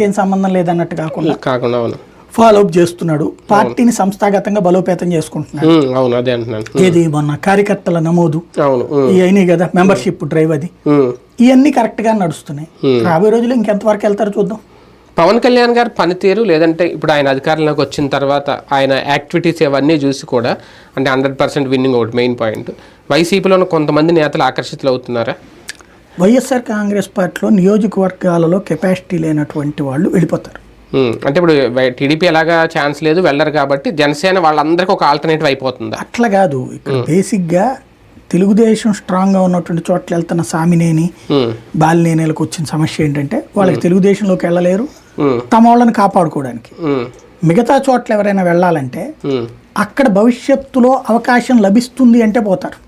ఏం సంబంధం లేదన్నట్టు కాకుండా అవును ఫాలో అప్ చేస్తున్నాడు, పార్టీని సంస్థాగతంగా బలోపేతం చేసుకుంటున్నాడు. అవును అదే అంటున్నాను. ఏది మొన్న కార్యకర్తల నమోదు అవును ఇవన్నీ కదా, మెంబర్షిప్ డ్రైవ్, అది ఇవన్నీ కరెక్ట్ గా నడుస్తున్నాయి. రాబోయే రోజుల్లో ఇంకెంతవరకు వెళ్తారో చూద్దాం. పవన్ కళ్యాణ్ గారి పనితీరు లేదంటే ఇప్పుడు ఆయన అధికారంలోకి వచ్చిన తర్వాత ఆయన యాక్టివిటీస్ ఇవన్నీ చూసి కూడా అంటే 100% విన్నింగ్ ఒకటి మెయిన్ పాయింట్. వైసీపీలో కొంతమంది నేతలు ఆకర్షితులు అవుతున్నారా? వైఎస్ఆర్ కాంగ్రెస్ పార్టీలో నియోజకవర్గాలలో కెపాసిటీ లేనటువంటి వాళ్ళు వెళ్ళిపోతారు. అంటే ఇప్పుడు టీడీపీ ఎలాగా ఛాన్స్ లేదు వెళ్ళరు కాబట్టి జనసేన వాళ్ళందరికీ ఒక ఆల్టర్నేటివ్ అయిపోతుంది. అట్లా కాదు, ఇక్కడ బేసిక్గా తెలుగుదేశం స్ట్రాంగ్గా ఉన్నటువంటి చోట్ల వెళ్తున్న సామినేని బాలినేనికి వచ్చిన సమస్య ఏంటంటే వాళ్ళకి తెలుగుదేశంలోకి వెళ్ళలేరు, తమ వాళ్ళని కాపాడుకోవడానికి. మిగతా చోట్ల ఎవరైనా వెళ్ళాలంటే అక్కడ భవిష్యత్తులో అవకాశం లభిస్తుంది అంటే పోతారు.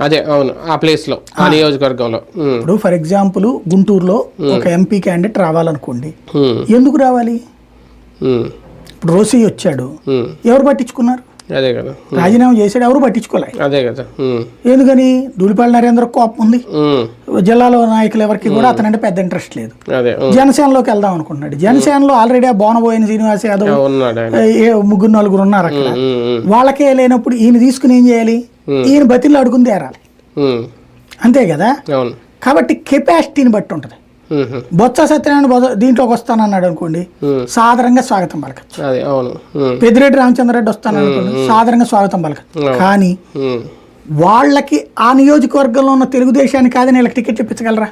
అదే అవును ఆ ప్లేస్ లో ఆ నియోజకవర్గంలో. ఇప్పుడు ఫర్ ఎగ్జాంపుల్ గుంటూరులో ఒక ఎంపీ క్యాండిడేట్ రావాలనుకోండి, ఎందుకు రావాలి? ఇప్పుడు రోసి వచ్చాడు, ఎవరు పట్టించుకున్నారు? అదే కదా, రాజీనామా చేశాడు, ఎవరు పట్టించుకోలేదు. అదే కదా, ఎందుకని? ధూళిపాళ నరేంద్ర కోపం ఉంది, జిల్లాలో నాయకులు ఎవరికి కూడా అతనంటే పెద్ద ఇంట్రెస్ట్ లేదు. జనసేనలోకి వెళ్దాం అనుకుంటున్నాడు. జనసేనలో ఆల్రెడీ ఆ బోనబోయిన శ్రీనివాస్ యాదవ్ 3-4 ఉన్నారు అక్కడ. వాళ్ళకే లేనప్పుడు ఈయన తీసుకుని ఏం చేయాలి? ఈయన బతిలో అడుగుంది ఏరాలి, అంతే కదా. కాబట్టి కెపాసిటీని బట్టి ఉంటుంది. బొత్స సత్యనారాయణ దీంట్లోకి వస్తానన్నాడు అనుకోండి, సాధారణంగా స్వాగతం పలకచ్చు. పెద్దిరెడ్డి రామచంద్రరెడ్డి వస్తాననుకోండి, సాధారణంగా స్వాగతం పలకచ్చు. కానీ వాళ్ళకి ఆ నియోజకవర్గంలో ఉన్న తెలుగుదేశాన్ని కాదని వీళ్ళకి టికెట్ ఇప్పించగలరా?